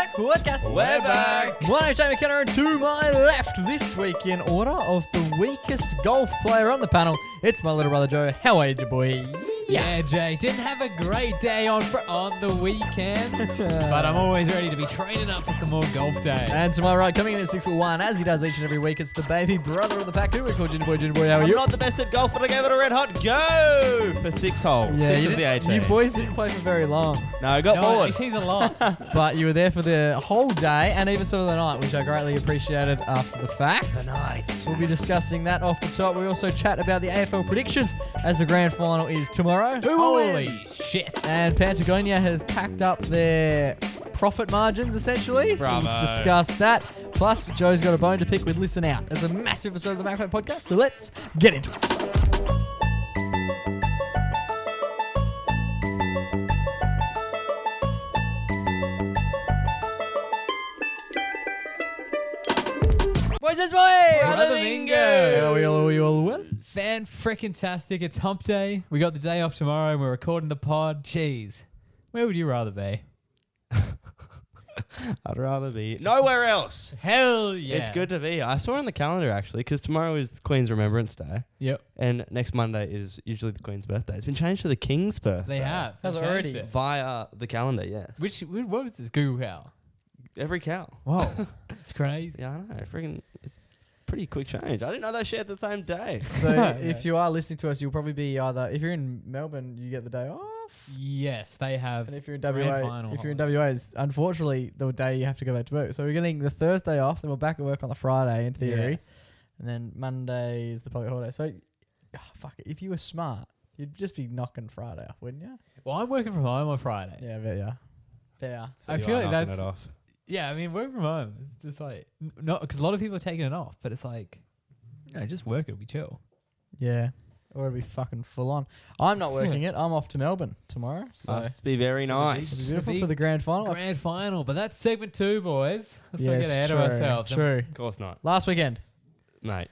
StreetX Podcast. We're back. My name's Jamie McKenna, and to my left this week in order of the weakest golf player on the panel, it's my little brother Joe. How are you, boy? Yeah, Jay, didn't have a great day on the weekend, but I'm always ready to be training up for some more golf day. And to my right, coming in at 6'1", as he does each and every week, it's the baby brother of the pack. Who we call Ginger Boy. Ginger Boy, how are I'm you? not the best at golf, but I gave it a red hot go for 6 holes. Yeah, 6 of the 18. you boys didn't play for very long, No, I got bored. 18's a lot. but you were there for the whole day and even some of the night, which I greatly appreciated after the fact. The night. We'll be discussing that off the top. We also chat about the AFL predictions as the grand final is tomorrow. Holy shit. And Patagonia has packed up their profit margins, essentially. Bravo. So we'll discuss that. Plus, Joe's got a bone to pick with Listen Out. It's a massive episode of the MacPack podcast, so let's get into it. Boys, boy! Brother Mingo. Are we all well? Fan frickin' tastic. It's hump day. We got the day off tomorrow and we're recording the pod. Jeez. Where would you rather be? I'd rather be nowhere else. Hell yeah. It's good to be here. I saw on the calendar, actually, because tomorrow is Queen's Remembrance Day. Yep. And next Monday is usually the Queen's birthday. It's been changed to the King's birthday. They have. Has They've it changed already? it. Via the calendar, yes. What was this? Google Cow. Every cow. Whoa. It's crazy. Yeah, I know. Freaking, it's pretty quick change. I didn't know they shared the same day. So if you are listening to us, you'll probably be either, if you're in Melbourne, you get the day off. Yes, they have. And if you're in Grand WA, final if you're in WA, it's unfortunately the day you have to go back to work. So we're getting the Thursday off, then we're back at work on the Friday in theory, and then Monday is the public holiday. So, fuck it. If you were smart, you'd just be knocking Friday off, wouldn't you? Well, I'm working from home on Friday. Yeah, I bet yeah. Yeah. So I you feel are like knocking that's- it off. Yeah, I mean, work from home. It's just like, not because a lot of people are taking it off, but it's like, just work. It'll be chill. Yeah. Or it'd be fucking full on. I'm not working it. I'm off to Melbourne tomorrow. So Must be very it'll nice. be beautiful for the grand final. Grand final, but that's segment 2, boys. Let's not Yes, get ahead true, of ourselves. True. Of course not. Last weekend. Mate,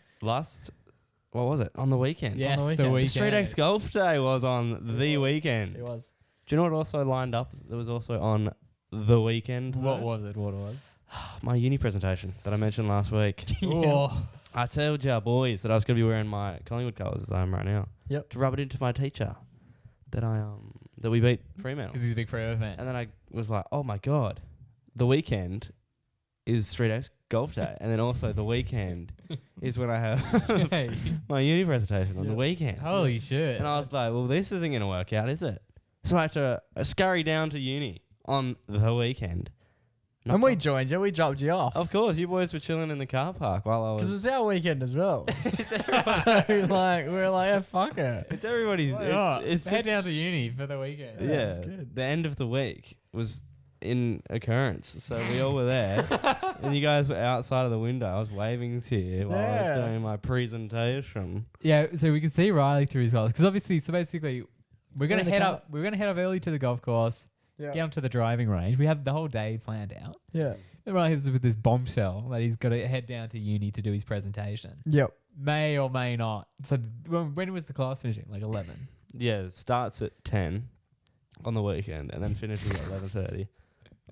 what was it? On the weekend. Yes, the the weekend. weekend. StreetX Golf Day was on the weekend. It was. Do you know what also lined up? That was also on the weekend. What though? was it? What it was? My uni presentation that I mentioned last week. Oh, I told you boys that I was going to be wearing my Collingwood colours as I am right now. Yep. To rub it into my teacher that that we beat Fremantle. because he's a big Freo fan. And then I was like, oh my god, the weekend is StreetX Golf Day, and then also the weekend is when I have Hey, my uni presentation on the weekend. holy shit. And I was like, well, this isn't going to work out, is it? So I had to scurry down to uni on the weekend. And we joined you. We dropped you off. Of course, you boys were chilling in the car park while I Because was... it's our weekend as well. So, like, we're like, yeah, fuck it. It's everybody's... It's head just... down to uni for the weekend. Yeah, it's good. the end of the week was in occurrence. So we all were there. And you guys were outside of the window. I was waving to you while I was Yeah. doing my presentation. Yeah, so we can see Riley through his golf. Because obviously, so basically, we're We're going in to the head car. up. We're going to head up early to the golf course, Yeah. get onto the driving range. We have the whole day planned out. Yeah. And Riley's with this bombshell that he's got to head down to uni to do his presentation. Yep. May or may not. So when was the class finishing? Like 11? Yeah, it starts at 10 on the weekend and then finishes at 11:30.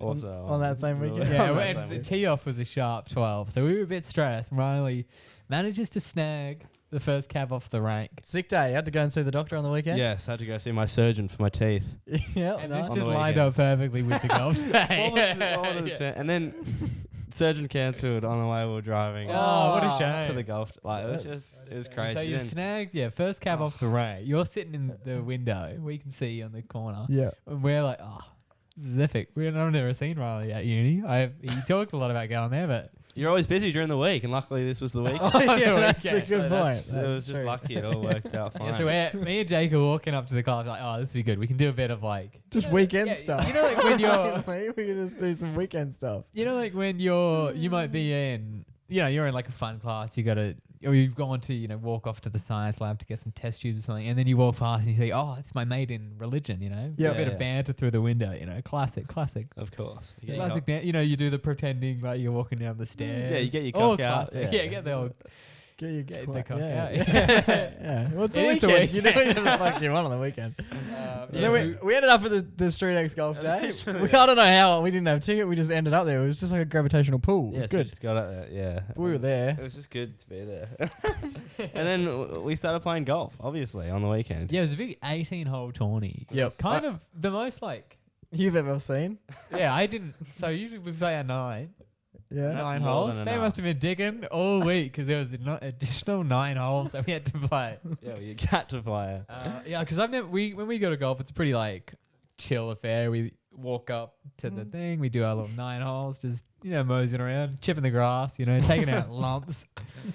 Also On that same weekend? Yeah, on that and same the weekend. tee off was a sharp 12. So we were a bit stressed. Riley manages to snag the first cab off the rank. Sick day. You had to go and see the doctor on the weekend? Yes, I had to go see my surgeon for my teeth. Yeah. And nice. this On just the lined weekend. up perfectly with the golf day. What was the Yeah. chan- And then surgeon cancelled on the way we were driving Oh, what a Oh. shame. to the golf. Like it was just, it was crazy. So you Then- snagged, first cab off the rank. You're sitting in the window. We can see on the corner. Yeah. And we're like, this is epic. I've never seen Riley at uni. He talked a lot about going there, but You're always busy during the week, and luckily this was the week. Oh, yeah, the that's a weekend. good So point. it was That's just true. lucky it all worked out fine. yeah, so me and Jake are walking up to the car like, this will be good. We can do a bit of like Just weekend yeah, stuff. you know, like when you're- we can just do some weekend stuff. like when you might be in, you're in like a fun class, or you've gone to, walk off to the science lab to get some test tubes or something, and then you walk past and you say, it's my mate in religion, Yeah. a bit Yeah. of banter through the window, classic. Of course. You get Classic banter, you do the pretending like you're walking down the stairs. Yeah, you get your All cock out. classic. Yeah. Yeah, get the old. Get your Get cock- the cock yeah. out. Yeah. What's the It is the weekend? You do weekend. whatever the fuck you want on the weekend. Yeah, Then we ended up at the StreetX Golf day. I don't know how we didn't have a ticket. We just ended up there. It was just like a gravitational pull. It was so good. just got out there, yeah. We were there. It was just good to be there. And then we started playing golf, obviously, on the weekend. Yeah, it was a big 18-hole tourney. Yep. Kind of the most like. You've ever seen? Yeah, I didn't. So usually we play at 9. Yeah. That's 9 more holes. than They enough. must have been digging all week because there was an additional 9 holes that we had to play. Yeah, well, you got to play. Yeah, because I've never. When we go to golf, it's a pretty like chill affair. We walk up to the thing, we do our little 9 holes, just moseying around, chipping the grass, taking out lumps.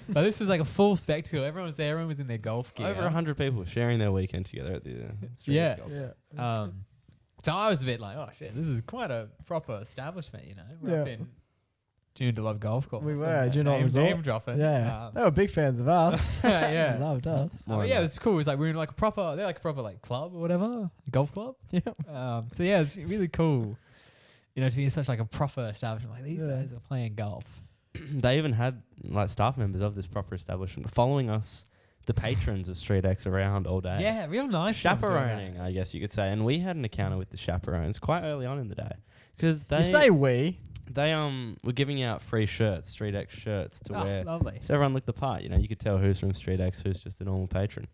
But this was like a full spectacle. Everyone was there. Everyone was in their golf gear. Over 100 people sharing their weekend together at the StreetX Yeah. Golf. Yeah. So I was a bit like, oh shit, this is quite a proper establishment, We're up Yeah. in June to Love Golf Course. We were, June to Love Resort. Name dropping. Yeah. They were big fans of us. Yeah. They loved us. But yeah, it was cool. It was like we were in like a proper, they're like a proper like club or whatever, golf club. Yeah. So yeah, it's really cool, to be in such like a proper establishment. Like these Yeah. guys are playing golf. They even had like staff members of this proper establishment following us, the patrons of StreetX, around all day. Yeah, real nice. job doing that. Chaperoning, I guess you could say. And we had an encounter with the chaperones quite early on in the day. Because they You say we. were giving out free shirts, StreetX shirts to Oh, wear. lovely. So everyone looked the part, you could tell who's from StreetX, who's just a normal patron.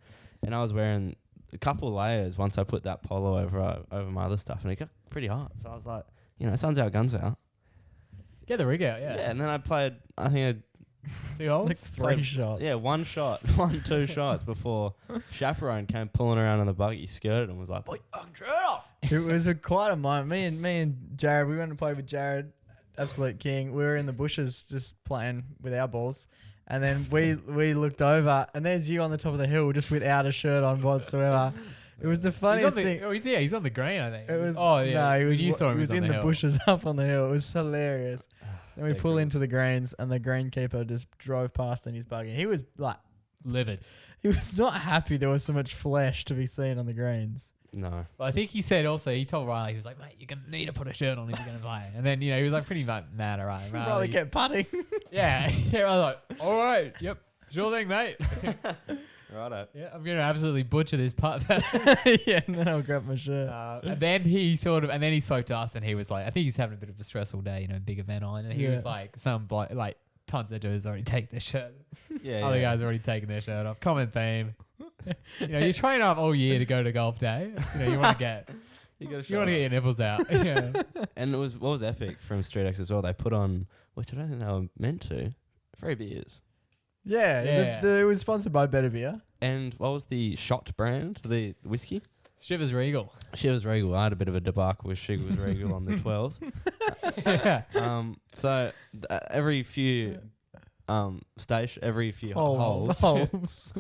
And I was wearing a couple of layers once I put that polo over my other stuff, and it got pretty hot. So I was like, sun's out, guns out. Get the rig out, yeah. And then I played, I think 2 holes. Like 3 shots. one shot, 2 shots before Chaperone came pulling around on the buggy, skirted and was like, "Boy, fucking shirt off." It was quite a moment. Me and Jared, we went and played with Jared, absolute king. We were in the bushes just playing with our balls. And then we looked over, and there's you on the top of the hill just without a shirt on whatsoever. It was the funniest thing. He's on the green, I think. It was, Oh, yeah. No, he was, You saw him. he was on in the hill. bushes up on the hill. It was hilarious. Then we Big pull rules. into the greens, and the greenkeeper just drove past in his buggy. He was like, Livid. he was not happy there was so much flesh to be seen on the greens. No. But I think he said also, he told Riley, he was like, mate, you're going to need to put a shirt on if you're going to play. And then, he was like pretty mad at Riley. He'd rather get putting. Yeah. Yeah, I was like, all right, yep, sure thing, mate. Righto. Yeah, I'm going to absolutely butcher this putt. Yeah, and then I'll grab my shirt. And then he spoke to us and he was like, I think he's having a bit of a stressful day, big event on. And he Yeah. was like, tons of dudes already take their shirt. Yeah. Other guys already taking their shirt off. Common theme. You train up all year to go to golf day. You want to get You got your nipples out. Yeah. And what was epic from StreetX as well, they put on, which I don't think they were meant to, free beers. Yeah, Yeah. it was sponsored by Better Beer. And what was the shot brand, the whiskey? Shivers Regal. Shivers Regal. I had a bit of a debacle with Shivers Regal on the 12th. Yeah. So every few every few holes, Holes.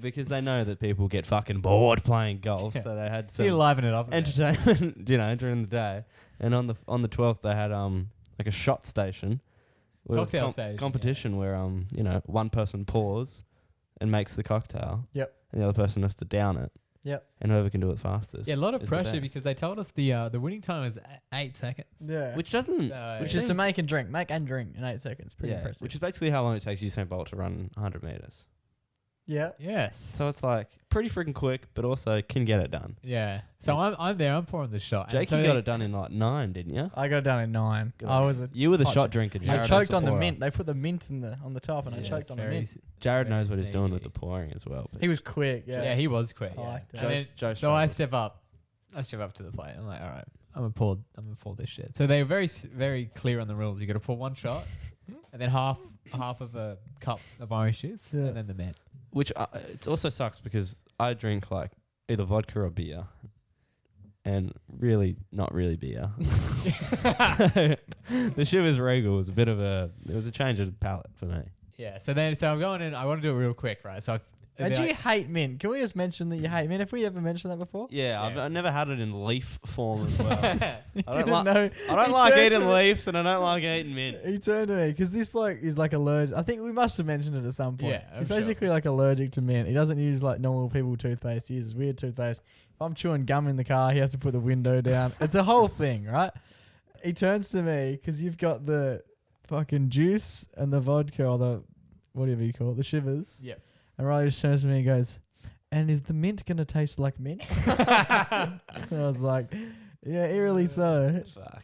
because they know that people get fucking bored playing golf, Yeah. so they had So you some liven it up. A bit. entertainment, during the day. And on the 12th, they had like a shot station. Where it was Cocktail station, competition where one person pours and makes the cocktail. Yep. And the other person has to down it. Yep. And whoever can do it fastest. Yeah, a lot of is the pressure best. because they told us the winning time was 8 seconds. Yeah. Which doesn't. So- Which is to make and drink in 8 seconds. Pretty impressive. Which is basically how long it takes Usain Bolt to run 100 meters. Yeah. Yes. So it's like pretty freaking quick, but also can get it done. Yeah. So I'm there. I'm pouring the shot. and Jake, so you they- got it done in like 9, didn't you? I got it done in 9. I was You were the hot shot shot. drinker. I Jared was choked on the pourer. mint. They put the mint on the top, and I Yeah, choked it's on the very mint. Jared very knows what he's doing with sneaky. the pouring as well. but He was quick. Yeah, Yeah. he was quick. I Yeah. liked that. And then- Joe so I struggled. step up. I step up to the plate. I'm like, all right, I'm gonna pour this shit. So they were very clear on the rules. You got to pour one shot, and then half of a cup of orange juice, Yeah. and then the mint. Which it also sucks because I drink like either vodka or beer, and really not really beer. So, the Shivers Regal was it was a change of palate for me. Yeah. So I'm going in. I want to do it real quick, right? So And do you hate mint? Can we just mention that you hate mint? Have we ever mentioned that before? Yeah, Yeah. I've never had it in leaf form as well. He I don't didn't like- know. I don't He like turned eating to me. leaves and I don't like eating mint. He turned to me because this bloke is like allergic. I think we must have mentioned it at some point. Yeah, I'm he's sure. basically like allergic to mint. He doesn't use like normal people toothpaste. He uses weird toothpaste. If I'm chewing gum in the car, he has to put the window down. It's a whole thing, right? He turns to me because you've got the fucking juice and the vodka or whatever you call it, the shivers. Yep. And Riley just turns to me and goes, "And is the mint gonna taste like mint?" And I was like, "Yeah, eerily so." Fuck.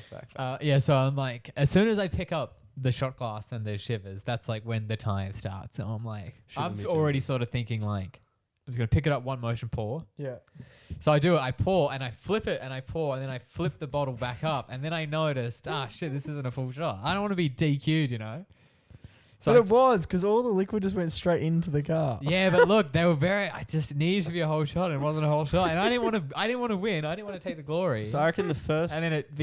Fuck. Yeah, so I'm like, as soon as I pick up the shot glass and the shivers, that's like when the time starts. So I'm like, Shiver I'm me already too. sort of thinking like, I'm just gonna pick it up, one motion, pour. Yeah. So I do it, I pour and I flip it and I pour and then I flip the bottle back up and then I noticed, shit, this isn't a full shot. I don't want to be DQ'd, you know. So But I it was because all the liquid just went straight into the car. Yeah, but look, they were I just needed to be a whole shot and it wasn't a whole shot, and I didn't want to win. I didn't want to take the glory. So I reckon the first and then it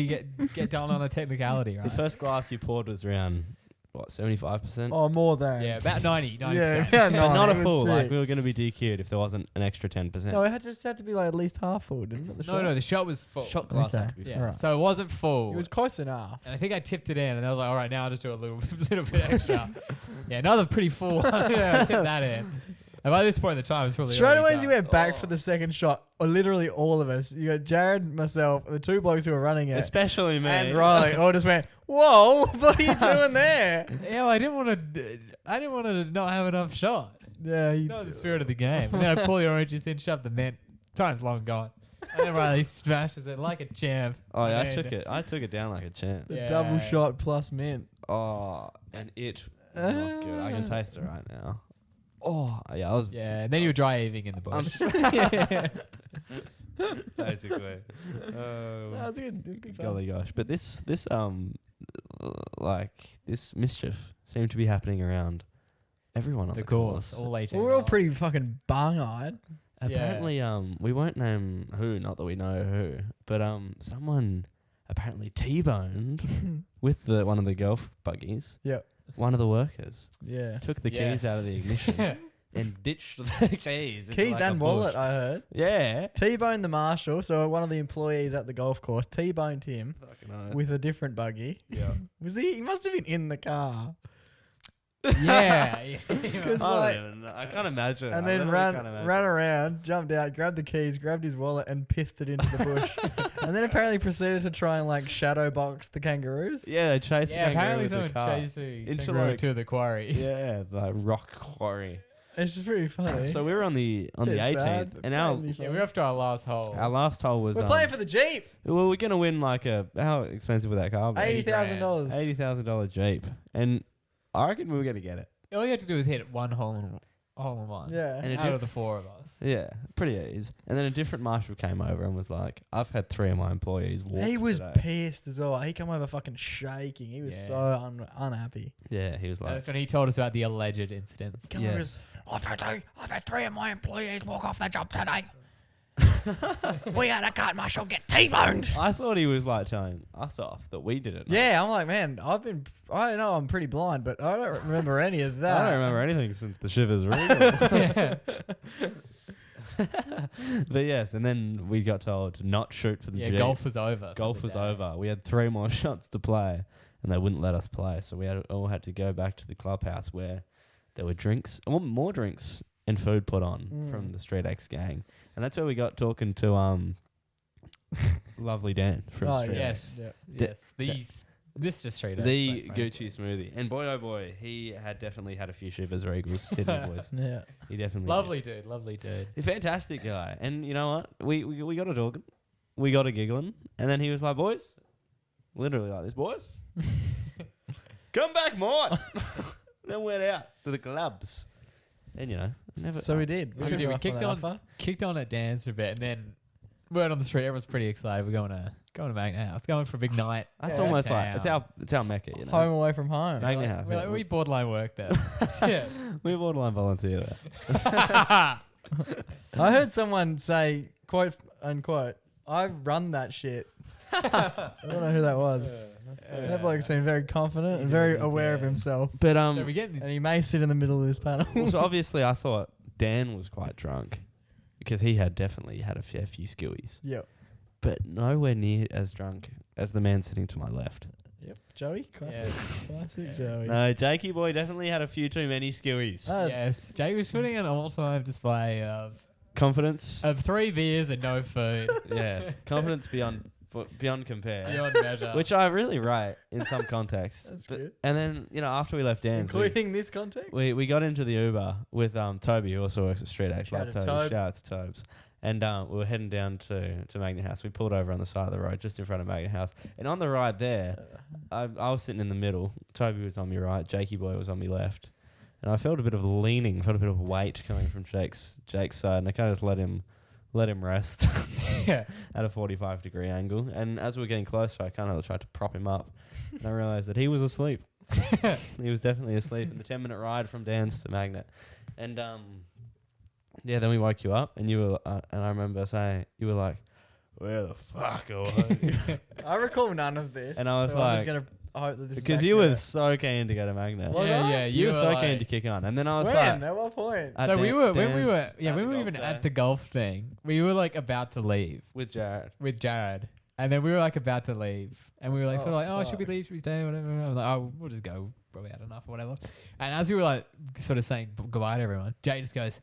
get done on a technicality, right? the first glass you poured was around what 75%. Oh, more than. Yeah, about 90%. Yeah, But no, not it a was full. Like thick. we were going to be DQ'd if there wasn't an extra 10%. No, it just had to be like at least half full, didn't it? The shot? No, the shot was full. Shot glass Okay. had to be full. Yeah, Alright. so it wasn't full. It was close enough. And I think I tipped it in, and I was like, all right, now I'll just do a little bit extra. Yeah, another pretty full one. Yeah, I tipped that in. And by this point in the time, it's probably Straight already away as done. you went back for the second shot, literally all of us, you got Jared, myself, the two blokes who were running it, Especially me. and Riley, all just went, "Whoa, what are you doing there?" Yeah, well, I didn't want to not have enough shot. Yeah, That was the spirit of the game. And then I pull the orange juice in, shove the mint. Time's long gone. And then Riley smashes it like a champ. Oh yeah, And I took it down like a champ. the Yeah. double shot plus mint. Oh, and it was not good. I can taste it right now. Oh, yeah, I was Yeah, and then you were dry heaving in the bush. basically. That's good. It was good fun. Golly gosh, but this mischief seemed to be happening around everyone on The the course, course. all 18. Well, we're all holes. pretty fucking bung-eyed. Apparently, we won't name who, not that we know who, but someone apparently T-boned with one of the golf buggies. Yep. One of the workers Yeah. took the keys out of the ignition and ditched the keys. into Keys like a and wallet, bush. I heard. Yeah. T-boned the marshal, so one of the employees at the golf course T-boned him Fucking hell. with a different buggy. Yeah. Was he must have been in the car. Yeah. Because I like, don't even know. I can't imagine. and I then literally ran can't imagine. around, jumped out, grabbed the keys, grabbed his wallet, and pithed it into the bush. And then apparently proceeded to try and like shadow box the kangaroos. Yeah, they chased Yeah, the kangaroo apparently with the someone car. chased the Into, kangaroo like- to the quarry. Yeah, the rock quarry. It's just pretty funny. So we were on the Bit 18th, sad, but and our mainly Yeah, funny. we're off to our last hole. last hole was We're playing for the Jeep. well, we're gonna win like how expensive would that car be? $80,000. $80,000 Jeep, and I reckon we were gonna get it. All you had to do was hit one hole in one. Yeah. And it Out did- of the four of us. Yeah, pretty easy. And then a different marshal came over and was like, "I've had 3 of my employees walk He was today." pissed as well. He come over fucking shaking. He was Yeah. so unhappy. Yeah, he was like, That's when he told us about the alleged incidents. Come over, yes. I've had 3 of my employees walk off the job today. We had a cart marshal get T-boned. I thought he was like telling us off that we did it. Yeah, I'm like, man, I know I'm pretty blind, but I don't remember any of that. I don't remember anything since the shivers were But yes, and then we got told to not shoot for the Yeah, Jeep. golf was over. for Golf the was day. over. We had 3 more shots to play, and they wouldn't let us play. So we all had to go back to the clubhouse where there were drinks, more drinks and food put on from the StreetX gang, and that's where we got talking to lovely Dan from Oh, StreetX. Yes. Yeah. Yes. This just straight up. The like, Gucci smoothie, and boy oh boy, he had definitely had a few shivers regals, didn't he, boys? Yeah. He definitely did. Lovely dude. Lovely dude. A fantastic guy. And you know what? We got a talking. We got a giggling. And then he was like, boys, literally like this, boys, come back, Mort. Then went out to the clubs. And you know, never. So we did. We took did. her We up kicked that on, offer. kicked on at Dan's for a bit, and then word on the street. Everyone's pretty excited. We're going to Magna House, going for a big night. That's Yeah. almost like Town. it's our mecca, you know. Home away from home. Magna House. We're yeah. like, we borderline work there. Yeah. We borderline volunteer there. I heard someone say, quote unquote, I run that shit. I don't know who that was. That bloke seemed very confident and very aware of himself. But So we get And he may sit in the middle of this panel. so obviously I thought Dan was quite drunk because he had definitely had a fair few skillies, Yep. but nowhere near as drunk as the man sitting to my left. Yep. Joey? Classic. Classic Joey. No, Jakey boy definitely had a few too many skillies. yes, Jake was putting an all-time display Confidence. of 3 beers and no food. Yes. Confidence beyond beyond compare. Beyond measure. Which I really rate in some contexts. That's good. And then, after we left Dan's, Including this context? we got into the Uber with Toby, who also works at StreetX. Shout Love out to Toby. Tobe. Shout out to Tobes. And we were heading down to Magnet House. We pulled over on the side of the road, just in front of Magnet House. And on the ride there, I was sitting in the middle. Toby was on my right. Jakey boy was on my left. And I felt a bit of leaning, felt a bit of weight coming from Jake's side. And I kind of just let him rest Yeah. at a 45-degree angle. And as we were getting closer, I kind of tried to prop him up. And I realised that he was asleep. He was definitely asleep in the 10-minute ride from Dan's to Magnet. And then we woke you up, and you were, and I remember saying, you were like, "Where the fuck are you?" I recall none of this. And I was so I'm just like- gonna hope that this Because is you were accurate. so keen to go to Magnet. Was yeah, I? yeah. You were so keen like- to kick on, and then I was When? like, At what point? at So we were when we Dan's- were at when the we were golf even day at the golf thing, we were like about to leave with Jared. with Jared, and then we were like about to leave, and we were like Oh, sort of like, oh, should we fuck. leave? Should we stay? Whatever. I was like, oh, we'll just go. Probably had enough or whatever. And as we were like sort of saying goodbye to everyone, Jay just goes,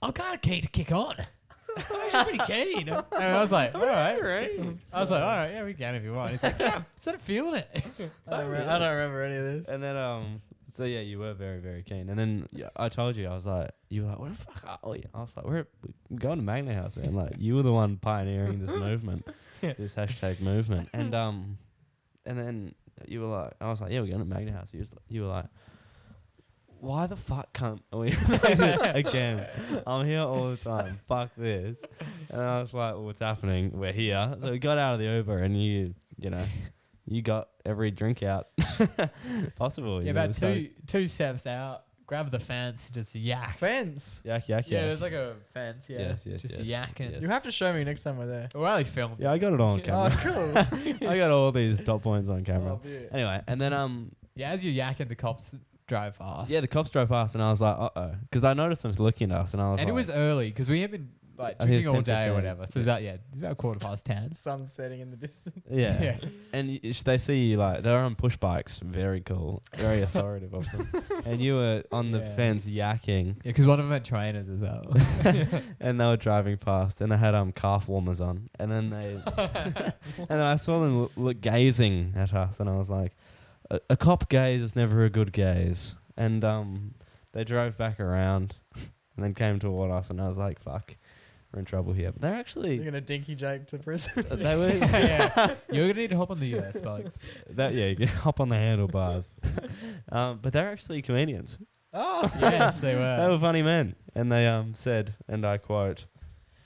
"I'm kind of keen to kick on." I'm actually pretty keen. And I was like, all right. I was like, all right, yeah, we can if you want. He's like, yeah, I'm sort of feeling it. I don't remember any of this. And then so yeah, you were very, very keen. And then I told you, I was like, you were like, where the fuck are we? I was like, we're going to Magnet House, man. Like, you were the one pioneering this movement, this hashtag movement. And then you were like, I was like, yeah, we're going to Magnet House. You were like, why the fuck can't we again? I'm here all the time. Fuck this. And I was like, well, what's happening? We're here. So we got out of the Uber, and you got every drink out possible. Yeah, about two steps out, grab the fence, just yak. Fence. Yak. Yeah, there's like a fence. Yeah, Yes, just yes, yakking. yes. You have to show me next time we're there. Well, I filmed. Yeah, I got it all on Oh, camera. cool. I got all these top points on camera. Oh, beaut. Anyway, and then Yeah, as you're yakking, the cops drive past. the cops drove past, and I was like, because I noticed them looking at us, and I was and like, it was early because we had been like I think it's drinking all day 10:15. or whatever. So it's about 10:15. Sun setting in the distance. yeah. Yeah. And they see you like they're on push bikes, very cool, very authoritative of them. And you were on the Yeah. fence yakking, Yeah, because one of them had trainers as well. and they were driving past, and they had calf warmers on, and then and then I saw them look gazing at us, and I was like, a cop gaze is never a good gaze. And they drove back around, and then came toward us, and I was like, fuck, we're in trouble here. But they're actually You're gonna dinky Jake to prison. they were yeah, you're gonna need to hop on the spikes. you can hop on the handlebars. But they're actually comedians. Oh. Yes, they They were. were funny men, and they said, and I quote,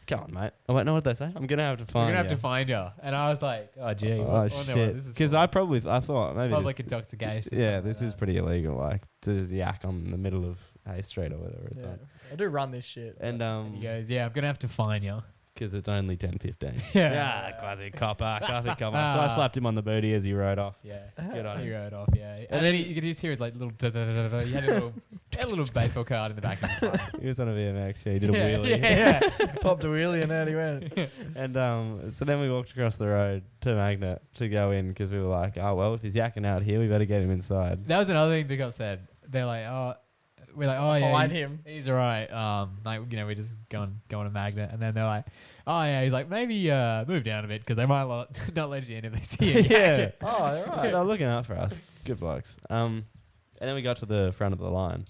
"Come on, mate." I went, "No, what did they say? I'm gonna have to We're find gonna have you." to find you. And I was like, oh gee, Oh wonder what shit! this is Because for. I thought maybe public this, intoxication. yeah, something this like is that. pretty illegal, like to just yak on the middle of Hay Street or whatever it's Yeah. on. I do run this shit. And And he goes, yeah, I'm gonna have to find you. because it's only 10:15. Yeah. Yeah, quasi copper. So I slapped him on the booty as he rode off. Yeah. Good on He him. rode off, yeah. And then you could just hear his like little he had a little baseball card in the back of his front. He was on a BMX. Yeah, he did a Yeah, wheelie. yeah. Popped a wheelie and out he went. And so then we walked across the road to Magnet to go in because we were like, oh well, if he's yakking out here, we better get him inside. That was another thing the cop said. They're like, oh, we're like, oh yeah, Find him. he's alright. Like we're just going to Magnet, and then they're like, oh yeah, he's like maybe move down a bit because they might not let you in if they see you. Yeah. Oh, all So right. they're looking out for us. Good blokes. And then we got to the front of the line,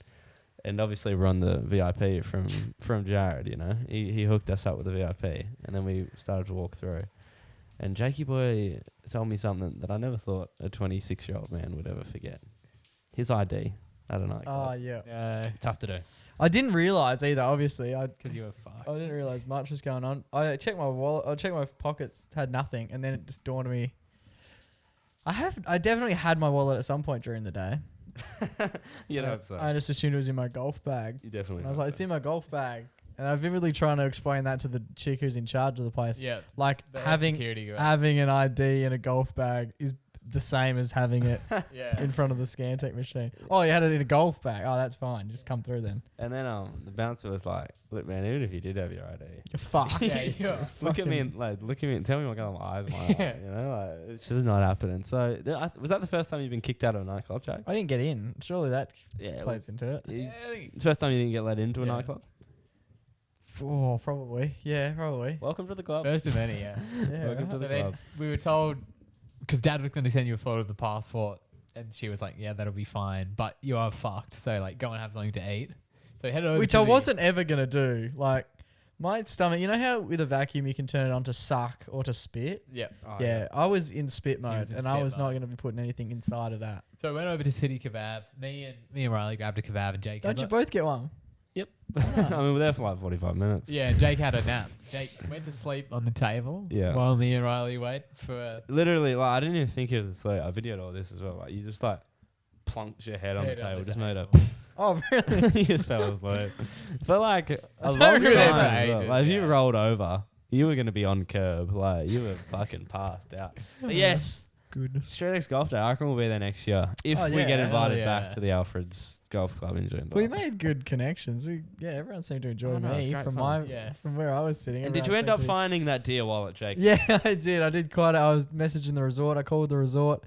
and obviously we're on the VIP from Jared. You know, he hooked us up with the VIP, and then we started to walk through. And Jakey boy told me something that I never thought a 26-year-old man would ever forget. His ID. I don't know. Oh, yeah. Tough to do. I didn't realize either, obviously. Because you were fucked. I didn't realize much was going on. I checked my wallet. I checked my pockets. Had nothing, and then it just dawned on me. I definitely had my wallet at some point during the day. You'd hope so. I just assumed it was in my golf bag. You definitely. And I was hope like, it's so. in my golf bag. And I'm vividly trying to explain that to the chick who's in charge of the place. Yeah. Like The head having security guy. having an ID in a golf bag is the same as having it Yeah. in front of the Scantech machine. Oh, you had it in a golf bag. Oh, that's fine. Just come through then. And then the bouncer was like, "Look, man, even if you did have your ID, You're fucked. Yeah, you're look at me fucking- and look at me and tell me what kind of eyes my eye. You know, like, it's just not happening." So was that the first time you've been kicked out of a nightclub, Jack? I didn't get in. Surely that Yeah. plays into it. Yeah, I think First time you didn't get let into a Yeah. nightclub. Oh, probably. Yeah, probably. Welcome to the club. First of many, yeah. Yeah, Welcome to right. the So then club. we were told, because Dad was going to send you a photo of the passport, and she was like, "Yeah, that'll be fine, but you are fucked. So like, go and have something to eat." So we headed over. Which to I the- wasn't ever going to do. Like, my stomach, you know how with a vacuum you can turn it on to suck or to spit? Yeah. Oh, yeah, I was in spit was mode, in and I spit was not mode. going to be putting anything inside of that. So I went over to City Kebab. Me and Riley grabbed a kebab, and Jake. Don't had you a- both get one? Yep. I mean, we're there for like 45 minutes. Yeah, Jake had a nap. Jake went to sleep on the table. Yeah. While me and Riley wait for. Literally, like, I didn't even think it was asleep. I videoed all this as well. Like, you just like plunked your head on the Head on table, the just made a. table. Oh, really? You just fell asleep. For like a don't long really time. for as well. ages, Like, if you yeah. rolled over, you were going to be on curb. Like, you were fucking passed out. But yes, Goodness. StreetX Golf Day. I reckon we'll be there next year. If Oh, we yeah. get Hell invited yeah. back to the Alfred's Golf Club in June. We made good connections. Everyone seemed to enjoy Oh, no, it's me great from fun. Yes. from where I was sitting. And did you Everyone end up seemed to- finding that deer wallet, Jake? Yeah, I did. I did quite. I was messaging the resort. I called the resort,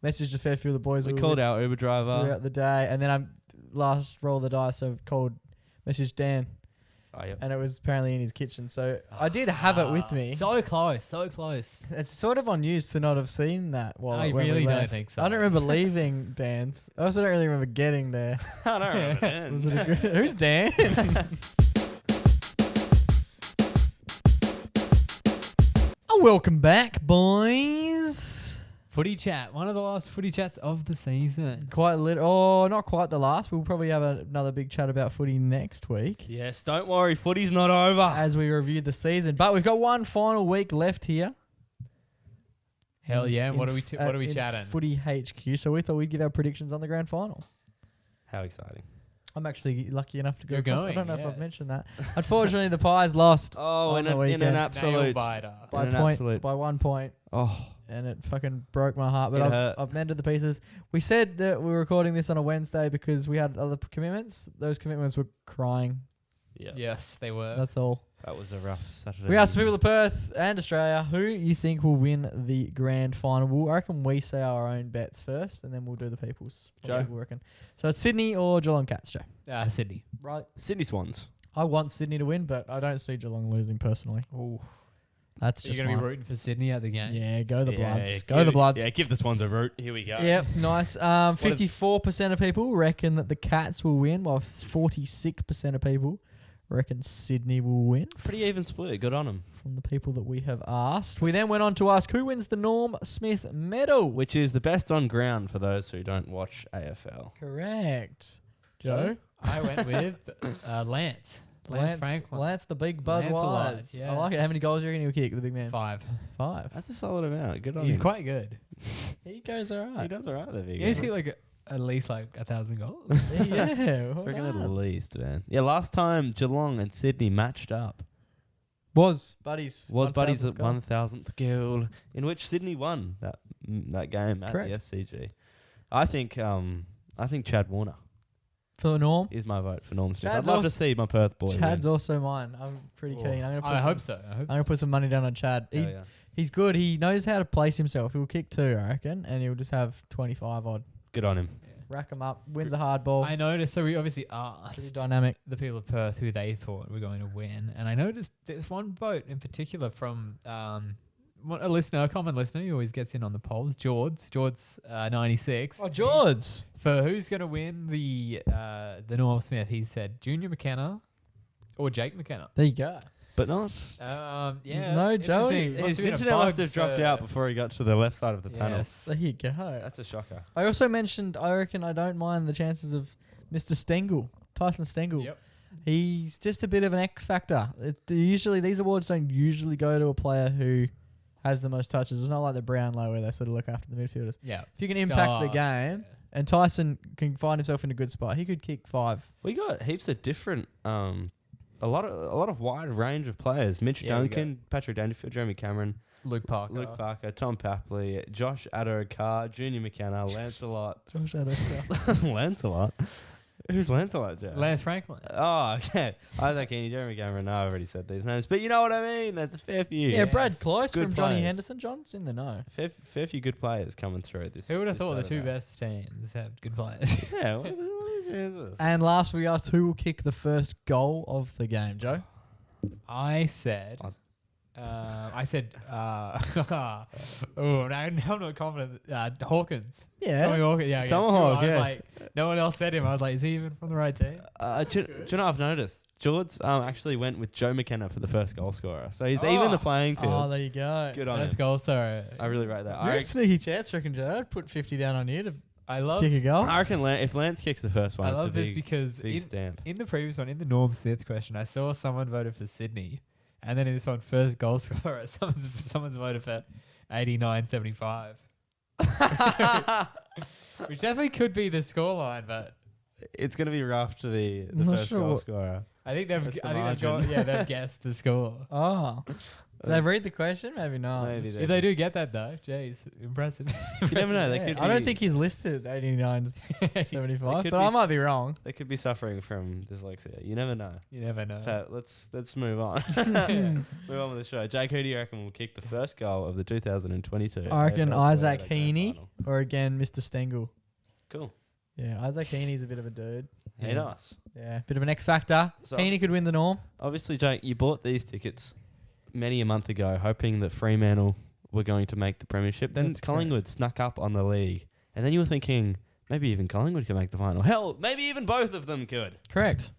messaged a fair few of the boys. We were called with our Uber driver. throughout the day, and then I last roll of the dice. I messaged Dan, Oh, yep. and it was apparently in his kitchen. So I did have it with me. So close, so close. It's sort of on news to not have seen that. While I when we really don't left. think so. I don't remember leaving Dan's. I also don't really remember getting there. I don't remember that. Was it a good, who's Dan? Oh, welcome back, boys. Footy chat, one of the last footy chats of the season. Not quite the last. We'll probably have another big chat about footy next week Yes, don't worry. Footy's not over. as we review the season. But we've got one final week left here. Hell yeah! In What are we? f- What are we in chatting? Footy HQ. So we thought we'd give our predictions on the grand final. How exciting. I'm actually lucky enough to go. You're across. I going, don't know if I've yes. mentioned that. Unfortunately, the Pies lost Oh, on in the an weekend. absolute. Nail-biter. by in an point absolute- by 1 point, Oh, and it fucking broke my heart. But It hurt. I've mended the pieces. We said that we were recording this on a Wednesday because we had other commitments. Those commitments were crying. yeah. Yes, they were. That's all. That was a rough Saturday. We asked people of Perth and Australia who you think will win the grand final. I reckon we say our own bets first, and then we'll do the people's. What Joe? people reckon. So it's Sydney or Geelong Cats, Joe. Sydney. Right. Sydney Swans. I want Sydney to win, but I don't see Geelong losing personally. Oh, That's you're just gonna be mine. rooting for Sydney at the game. Yeah, go the Bloods. Yeah, Go the Bloods. Yeah, give the Swans a root. Here we go. Yep, nice. 54% of people reckon that the Cats will win, while 46% of people reckon Sydney will win. Pretty even split. Good on them. From the people that we have asked. We then went on to ask who wins the Norm Smith Medal. Which is the best on ground for those who don't watch AFL. Correct. Joe? I went with Lance. Lance Franklin. Lance the big Bud Lance-a-lot, Wise. yeah. I like it. How many goals do you reckon he'll kick, the big man? 5. 5. That's a solid amount. Good on He's him. quite good. He goes all He right. does all right, the big He's guy. hit like at least like 1,000 goals. Yeah. well Freaking at done. least, man. Yeah, last time Geelong and Sydney matched up Was Buddies. was Buddies 1000th at goal. 1000th goal, in which Sydney won that game at Correct. the SCG. I think Chad Warner For the Norm. is my vote for Norm Smith. Chad's I'd love to also- see my Perth boy Chad's win. also mine. I'm pretty Oh. keen. I'm gonna put I some, hope so. I'm gonna put some money down on Chad. Hell yeah. He's good. He knows how to place himself. He'll kick 2, I reckon, and he'll just have 25 odd. Good on him. Rack him up. Wins a hard ball. I noticed. So we obviously Pretty asked dynamic. the people of Perth who they thought were going to win, and I noticed there's one vote in particular from a common listener who always gets in on the polls, George 96. Oh, George. For who's going to win the Norm Smith, he said Junior McKenna or Jake McKenna. There you go. But not. Yeah. No, it's Joey. interesting. His Must have been a internet must bug have dropped for- out before he got to the left side of the panel. Yes. There you go. That's a shocker. I also mentioned, I reckon I don't mind the chances of Mr. Stengel, Tyson Stengel. Yep. He's just a bit of an X factor. Usually, these awards don't usually go to a player who has the most touches. It's not like the Brownlow where they sort of look after the midfielders. Yeah. If you can impact the Star. game, and Tyson can find himself in a good spot, he could kick 5. We got heaps of different, a lot of wide range of players. Mitch Yeah, we Duncan, Patrick Dangerfield, Jeremy Cameron, Luke Parker. Luke Parker, Tom Papley, Josh Addo-Carr, Junior McKenna, Lancelot. Josh Addo. Lancelot? Who's Lancelot, Joe? Lance Franklin. Oh, okay. Isaac Heaney, Jeremy Cameron. No, I've already said these names. But you know what I mean. There's a fair few. Yeah, Brad Yes. Close Good from Johnny players. Henderson. John's in the know. Fair few good players coming through this. Who would have this thought the two Saturday. best teams have good players? Yeah, what are the chances? And last we asked who will kick the first goal of the game, Joe. I said. Oh, now I'm not confident. Hawkins. Yeah. Tommy Hawkins. Yeah. Tomahawk, I was yes. like, no one else said him. I was like, is he even from the right team? Do you know what I've noticed? George actually went with Joe McKenna for the first goal scorer. So he's even the playing field. Oh, there you go. Good on Let's him. go. Sorry. I really rate that. You're a sneaky chance, reckon, Joe. I'd put 50 down on you to I love. kick a goal. I reckon if Lance kicks the first one, I it's a love this big, because big stamp. in the previous one, in the Norm Smith question, I saw someone voted for Sydney, and then in this one, first goal scorer, someone's voted for 89-75, which definitely could be the scoreline, but It's going to be rough to be the I'm not first sure goal what- scorer. I think That's the margin. they've guessed the score. Oh. Did they read the question? Maybe not. Maybe If they do get that though, jeez, impressive. You never know. They Yeah, could I don't be- think he's listed 89 75, could but be I might be wrong. They could be suffering from dyslexia. You never know. You never know. So let's move on. Yeah. Move on with the show. Jake, who do you reckon will kick the first goal of the 2022? I reckon AFL Isaac Toyota Grand Heaney Final? or again Mr. Stengel. Cool. Yeah, Isaac Heaney's a bit of a dude. Hey, nice. Yeah, bit of an X factor. So- Heaney could win the Norm. Obviously, Jake, you bought these tickets many a month ago, hoping that Fremantle were going to make the premiership. Then That's Collingwood snuck up on the league, and then you were thinking maybe even Collingwood could make the final. Hell, maybe even both of them could. Correct.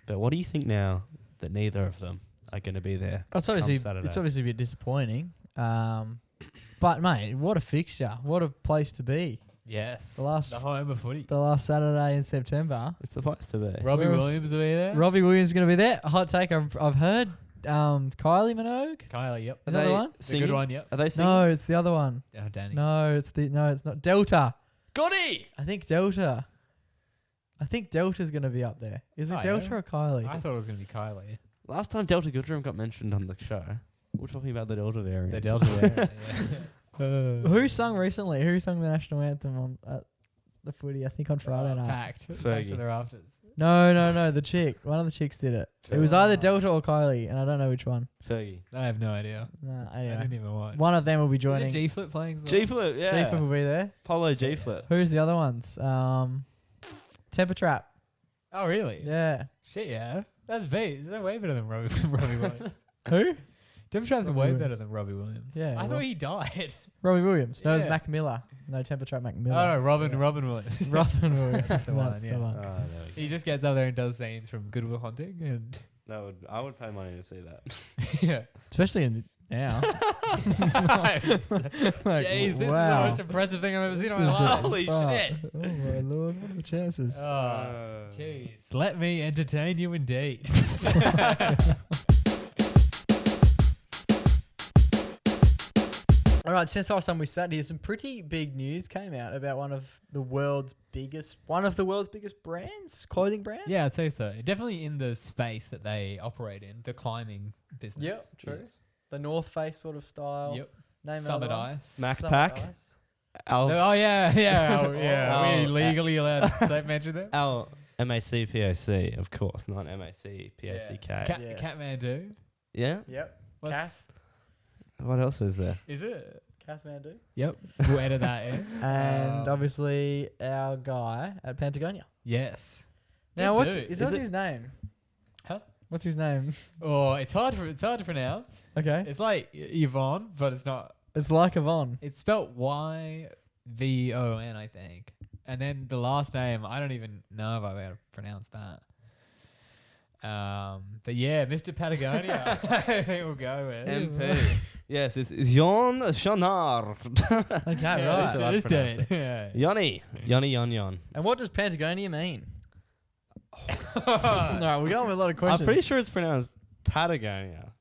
But what do you think now that neither of them are going to be there? It's obviously Saturday. a bit disappointing. But mate, what a fixture! What a place to be. Yes. The last- the home of footy. The last Saturday in September. It's the place to be. Robbie Where was- Williams will be there. Robbie Williams is going to be there. A hot take. I've heard. Kylie Minogue. Kylie, yep. Is that the one? The good one, yep. Are they singing? No, it's the other one. Oh, Danny. No, it's not Delta. Goody! I think Delta. I think Delta's going to be up there. Is it Oh, Delta yeah? or Kylie? I thought it was going to be Kylie. Last time Delta Goodrum got mentioned on the show, we were talking about the Delta variant. The Delta variant, yeah. Who sung recently? Who sung the national anthem on the footy? I think on Friday night. Packed. Fergie. Packed to the rafters. No. The chick. One of the chicks did it. It was either Oh. Delta or Kylie, and I don't know which one. Fergie. I have no idea. Nah, I anyway. didn't even watch. One of them will be Is joining. it G-Flip playing as well? G-Flip, yeah. G-Flip will be there. Polo G-Flip. Who's the other ones? Temper Trap. Oh, really? Yeah. Shit, yeah. That's big. They're way better than Robbie Williams. Who? Temper Trap's Robbie way Williams. better than Robbie Williams. Yeah, I well- thought he died. Robbie Williams. No, it's Yeah. Mac Miller. No, Temper Trap Mac Oh, Miller. no, Robin Williams. Robin Williams. That's the one, yeah. one. Oh, there we go. He just gets up there and does scenes from Good Will Hunting, and I would pay money to see that. yeah. Especially now. Like, Jeez, this wow. is the most impressive thing I've ever seen in my This is life. Holy fuck. shit. Oh my lord, what are the chances? Oh, jeez. Let me entertain you indeed. All right, since last time we sat here, some pretty big news came out about one of the world's biggest brands, clothing brands. Yeah, I'd say so. Definitely in the space that they operate in, the climbing business. Yep, true. Yes. The North Face sort of style. Yep. Name Summit another one. Ice. MacPack. Ice. Our Oh yeah. Are we Oh, legally allowed to say mention them? Our MACPAC, of course, not MACPACK. Yes. Kathmandu. Yeah? Yep. What's- Kath. What else is there? Is it? Kathmandu. Yep. We'll edit that in. And obviously our guy at Patagonia. Yes. Now, Good what's dude. what's his name? Huh? What's his name? Oh, it's hard to pronounce. Okay. It's like Yvonne, but it's not. It's like Yvonne. It's spelt YVON, I think. And then the last name, I don't even know if I'll be able to pronounce that. But yeah, Mr. Patagonia, I think we'll go with. MP. Yes, it's Jon Chonard. Okay, Yeah, right. how I'd this pronounce dude. Yeah. Yoni. Yon. And what does Patagonia mean? No, we're going with a lot of questions. I'm pretty sure it's pronounced Patagonia.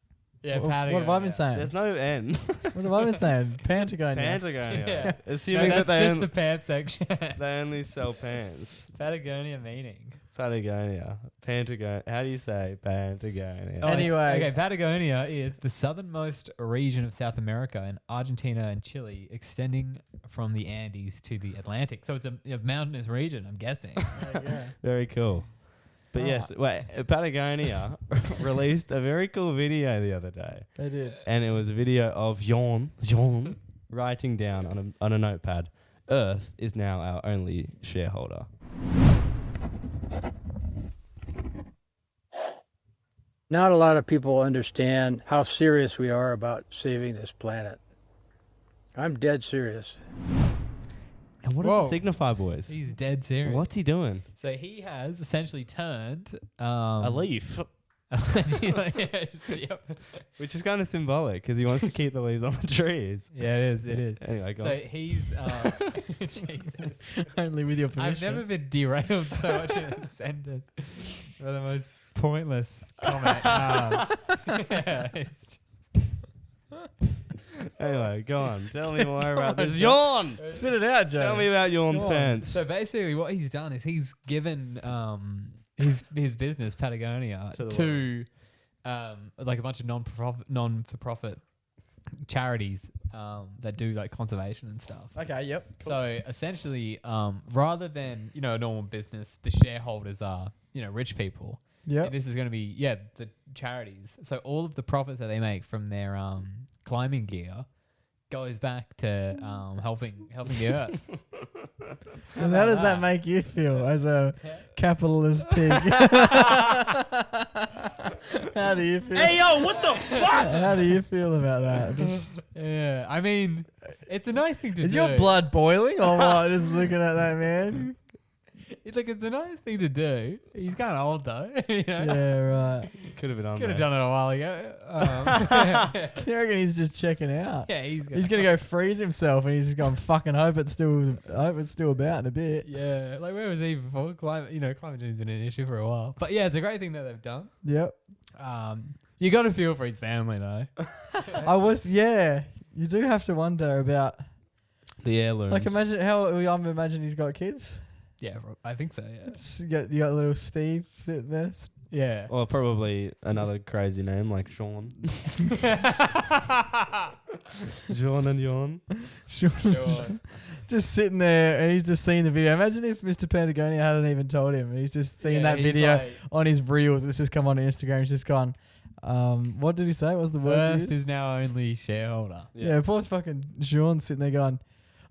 Yeah, What Patagonia. have I been saying? There's no N. What have I been saying? Patagonia. Patagonia. Yeah. No, Assuming that's that just the pants section. they only sell pants. Patagonia meaning. Patagonia. Patagonia. How do you say Patagonia? Oh, it's- Anyway. okay, Patagonia is the southernmost region of South America in Argentina and Chile, extending from the Andes to the Atlantic. So it's a mountainous region, I'm guessing. There you go. Very cool. But Ah. yes, wait, Patagonia released a very cool video the other day. They did. And it was a video of Jon writing down on a notepad, Earth is now our only shareholder. Not a lot of people understand how serious we are about saving this planet. I'm dead serious. And what does it signify, boys? He's dead serious. What's he doing? So he has essentially turned A leaf. Yep. Which is kind of symbolic because he wants to keep the leaves on the trees. Yeah, it is. It is. Anyway, go So on. he's Jesus. Only with your permission. I've never been derailed so much in a sentence for the most pointless comment. Yeah, it's Anyway, go on. Tell me more about on, this. John. Yawn! Spit it out, Joe. Tell me about Yawn's Go on. pants. So basically, what he's done is he's given his business Patagonia To the to like a bunch of non-for-profit charities that do like conservation and stuff. Okay, yep. Cool. So essentially, rather than a normal business, the shareholders are rich people. Yep. And this is going to be the charities. So all of the profits that they make from their climbing gear goes back to helping the earth. And how does that make you feel as a capitalist pig? How do you feel? Hey, yo, what the fuck? How do you feel about that? Just, Yeah, I mean, it's a nice thing to is do. your blood boiling or what? Just looking at that man. It's a nice thing to do. He's kind of old though. Yeah, right. Could have been on Could have there. done it a while ago. You reckon he's just checking out? Yeah, he's Gonna go freeze himself, and he's just going fucking hope it's still about in a bit. Yeah, like where was he before? Climate change has been an issue for a while. But yeah, it's a great thing that they've done. Yep. You got to feel for his family though. You do have to wonder about, The heirlooms. like, imagine how I'm imagining he's got kids. Yeah, I think so. Yeah. You got little Steve sitting there. Yeah. Or probably another crazy name like Sean. Sean and Yawn. Sure. Sure. Just sitting there, and he's just seeing the video. Imagine if Mr. Patagonia hadn't even told him, and he's just seeing that he's video like, on his reels. It's just come on Instagram. He's just gone. What did he say? What was the word? he Earth used? is now only shareholder. Yeah, poor fucking Sean sitting there going,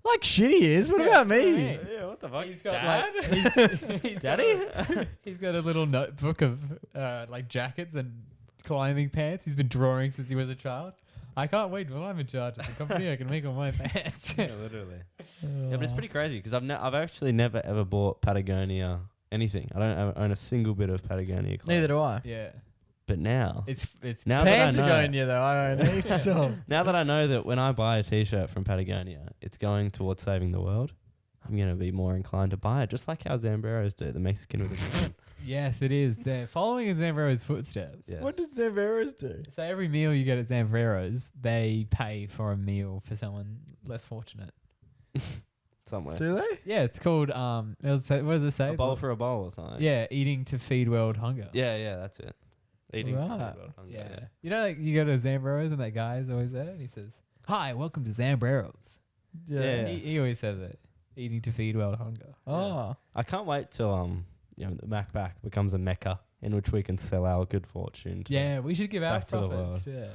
like shit he is. What about me? Yeah, what the fuck? He's got Dad? like he's Daddy? he's got a little notebook of like jackets and climbing pants. He's been drawing since he was a child. I can't wait when I'm in charge of the company. I can make all my pants. Yeah, literally. Yeah, but it's pretty crazy because I've actually never ever bought Patagonia anything. I don't own a single bit of Patagonia clothes. Neither do I. Yeah, But now, it's now that I know, Patagonia though, I own heaps of. now that I know that when I buy a T-shirt from Patagonia, it's going towards saving the world, I'm gonna be more inclined to buy it, just like how Zambreros do, the Mexican with the can. yes, it is. They're following in Zambrero's footsteps. Yeah. What does Zamberos do? So every meal you get at Zambrero's, they pay for a meal for someone less fortunate. Somewhere. Do they? Yeah, it's called what does it say? A bowl for a bowl or something. Yeah, eating to feed world hunger. Yeah, that's it. Eating. Right. to feed hunger, Yeah. You know, like you go to Zambrero's and that guy's always there and he says, "Hi, welcome to Zambrero's." Yeah. He always says it. Eating to feed world hunger. Oh. I can't wait till the MacPack becomes a mecca in which we can sell our good fortune. To Yeah, we should give out Back to the profits. world. Yeah.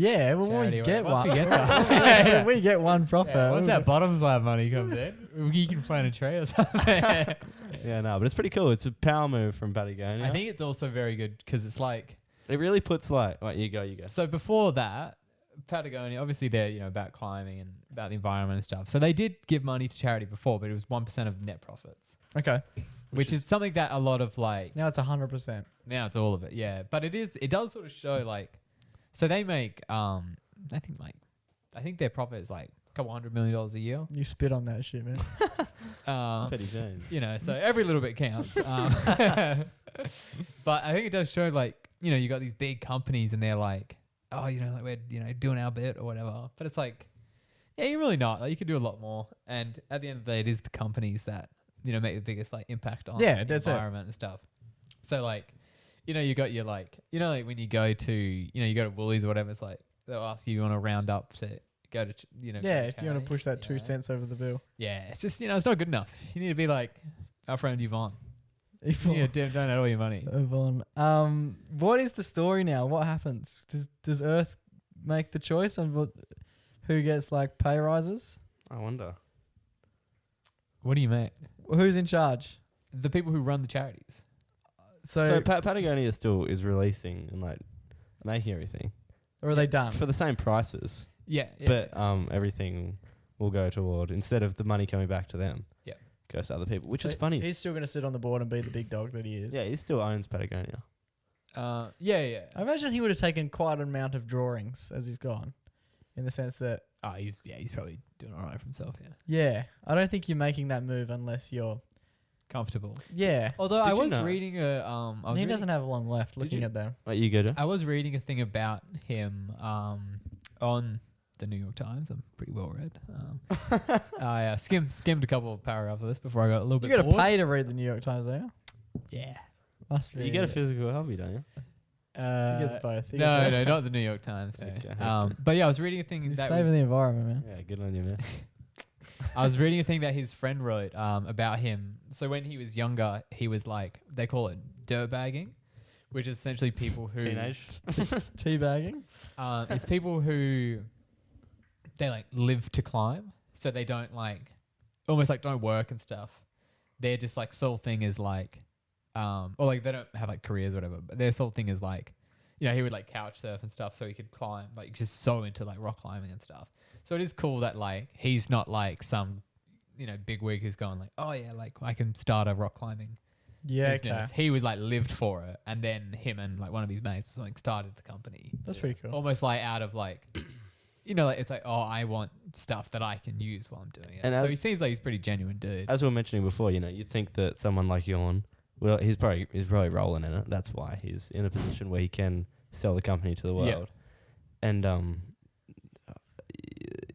Yeah, well, when Charity we work. get Once one. we get some. When we get one profit. Yeah, once we'll that get- bottoms lab money comes in, you can plant a tree or something. Yeah, no, but it's pretty cool. It's a power move from Patagonia. I think it's also very good because it's like, it really puts like, right, you go. so before that, Patagonia, obviously they're, about climbing and about the environment and stuff. So they did give money to charity before, but it was 1% of net profits, Okay. which is something that a lot of like, Now it's 100%. now it's all of it. Yeah. But it does sort of show like, so they make, I think their profit is like a couple $100 million a year. You spit on that shit, man. It's petty change. So every little bit counts. But I think it does show like, you got these big companies and they're like, oh, like we're, doing our bit or whatever. But it's like, yeah, you're really not. Like you could do a lot more. And at the end of the day, it is the companies that, make the biggest like impact on Yeah, the that's it. environment and stuff. So like, you got your like, like when you go to, you go to Woolies or whatever, it's like, they'll ask you want to round up to go to, go Yeah, to if you want charity, to push that 2 cents over the bill. Yeah, it's just, it's not good enough. You need to be like our friend Yvonne. You need to donate all your money. Yvonne. What is the story now? What happens? Does Earth make the choice on who gets like pay rises? I wonder. What do you mean? Who's in charge? The people who run the charities. So Patagonia still is releasing and like making everything or are they done? for the same prices, Yeah. but everything will go toward, instead of the money coming back to them, goes to other people, which So is funny. He's still going to sit on the board and be the big dog that he is. Yeah, he still owns Patagonia. Yeah. I imagine he would have taken quite an amount of drawings as he's gone, in the sense that He's probably doing all right for himself. Yeah. yeah, I don't think you're making that move unless you're Comfortable. yeah. Although Did I you was know? reading He doesn't have long left. Did Looking you- at them, You go, Joe? I was reading a thing about him on the New York Times. I'm pretty well read. I skimmed a couple of paragraphs of this before I got a little you bit got to bored. pay to read the New York Times, don't you? Yeah. Must be. You get a physical hobby, don't you? He gets both. He gets No, both. no, not the New York Times. No. Okay. But yeah, I was reading a thing He's that saving was, the environment, man. Yeah, good on you, man. I was reading a thing that his friend wrote about him. So when he was younger, he was like, they call it dirtbagging, which is essentially people who Teenage. Teabagging. It's people who they like live to climb, so they don't like almost like don't work and stuff. They're just like sole thing is like, or like they don't have like careers or whatever. But their sole thing is like, you know, he would like couch surf and stuff, so he could climb, like just so into like rock climbing and stuff. So it is cool that like he's not like some, you know, big wig who's going like, oh yeah, like I can start a rock climbing Yeah, okay. business. He was like lived for it, and then him and like one of his mates like started the company. That's pretty cool. Almost like out of like, you know, like it's like, oh, I want stuff that I can use while I'm doing it. And so as- he seems like he's a pretty genuine dude. As we were mentioning before, you know, you'd think that someone like Yawn, well, he's probably rolling in it. That's why he's in a position where he can sell the company to the world. Yeah. And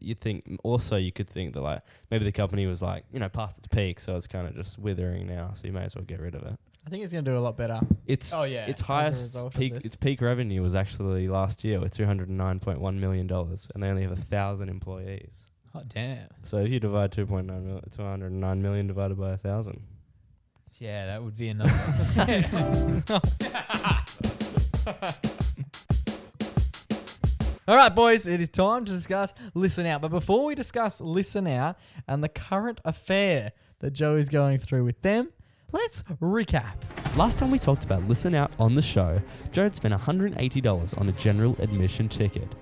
you could think that like maybe the company was like, you know, past its peak, so it's kind of just withering now. So you may as well get rid of it. I think he's going to do a lot better. Its Oh, yeah. its As a highest result of peak this. its peak revenue was actually last year with $209.1 million, and they only have 1,000 employees. Oh damn. So if you divide 209 million divided by 1,000. Yeah, that would be enough. All right, boys, it is time to discuss Listen Out. But before we discuss Listen Out and the current affair that Joe is going through with them, let's recap. Last time we talked about Listen Out on the show, Joe had spent $180 on a general admission ticket.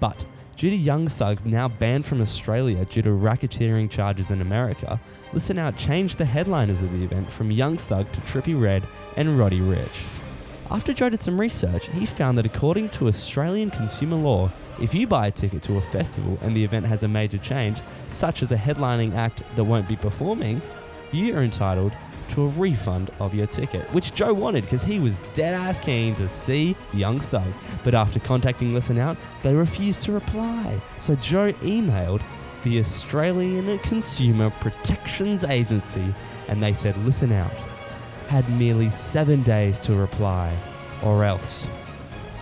But due to Young Thugs now banned from Australia due to racketeering charges in America, Listen Out changed the headliners of the event from Young Thug to Trippie Redd and Roddy Ricch. After Joe did some research, he found that according to Australian consumer law, if you buy a ticket to a festival and the event has a major change, such as a headlining act that won't be performing, you are entitled to a refund of your ticket, which Joe wanted because he was dead-ass keen to see Young Thug. But after contacting Listen Out, they refused to reply. So Joe emailed the Australian Consumer Protections Agency, and they said Listen Out had merely 7 days to reply, or else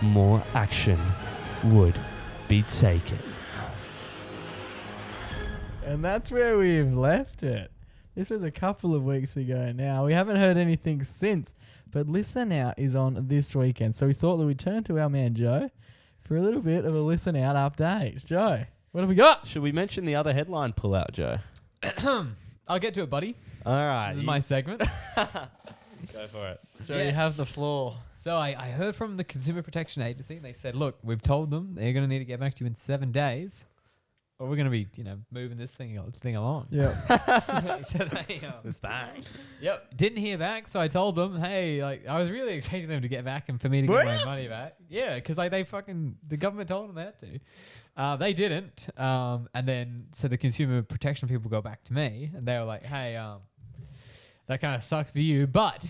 more action would be taken. And that's where we've left it. This was a couple of weeks ago now. We haven't heard anything since, but Listen Out is on this weekend. So we thought that we'd turn to our man Joe for a little bit of a Listen Out update. Joe, what have we got? Should we mention the other headline pullout, Joe? I'll get to it, buddy. All right. This is my segment. Go for it. Joe, you have the floor. So I heard from the Consumer Protection Agency, and they said, look, we've told them they're going to need to get back to you in 7 days, or we're going to be, you know, moving this thing along. Yeah. So they, This thing. yep, didn't hear back. So I told them, hey, like I was really expecting them to get back and for me to get my money back. Yeah, because like the government told them they had to. They didn't. And then so the consumer protection people go back to me, and they were like, hey, that kind of sucks for you, but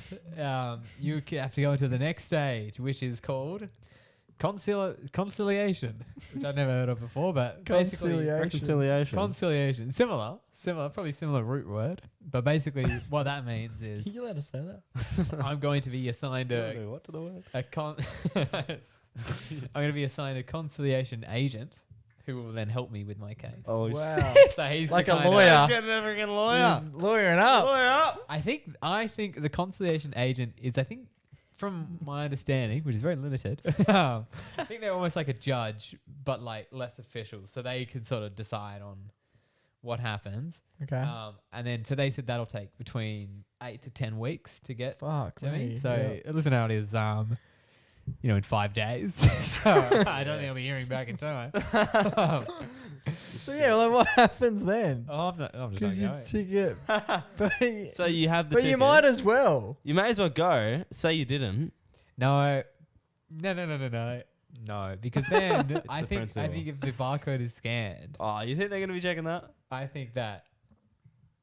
you have to go into the next stage, which is called conciliation, which I've never heard of before, but basically Reconciliation. conciliation. Similar, probably similar root word, but basically what that means is You let us say that. I'm going to be assigned What to the word? I'm going to be assigned a conciliation agent who will then help me with my case. Oh, Wow. So he's Like the a kind of- lawyer. Getting a freaking lawyer. He's lawyering up. Lawyer up. I think the conciliation agent is, I think, from my understanding, which is very limited, I think they're almost like a judge, but like less official. So they can sort of decide on what happens. Okay. And then so they said that'll take between 8 to 10 weeks to get Fuck to me. me. So listen how it is. In 5 days. So I don't think I'll be hearing back in time. So yeah, like what happens then? Oh, I'm just not Because your going. ticket. But, So you have the but ticket. you might as well. You may as well go. Say you didn't. No, because then I the think principle. if the barcode is scanned, Oh, you think they're gonna be checking that? I think that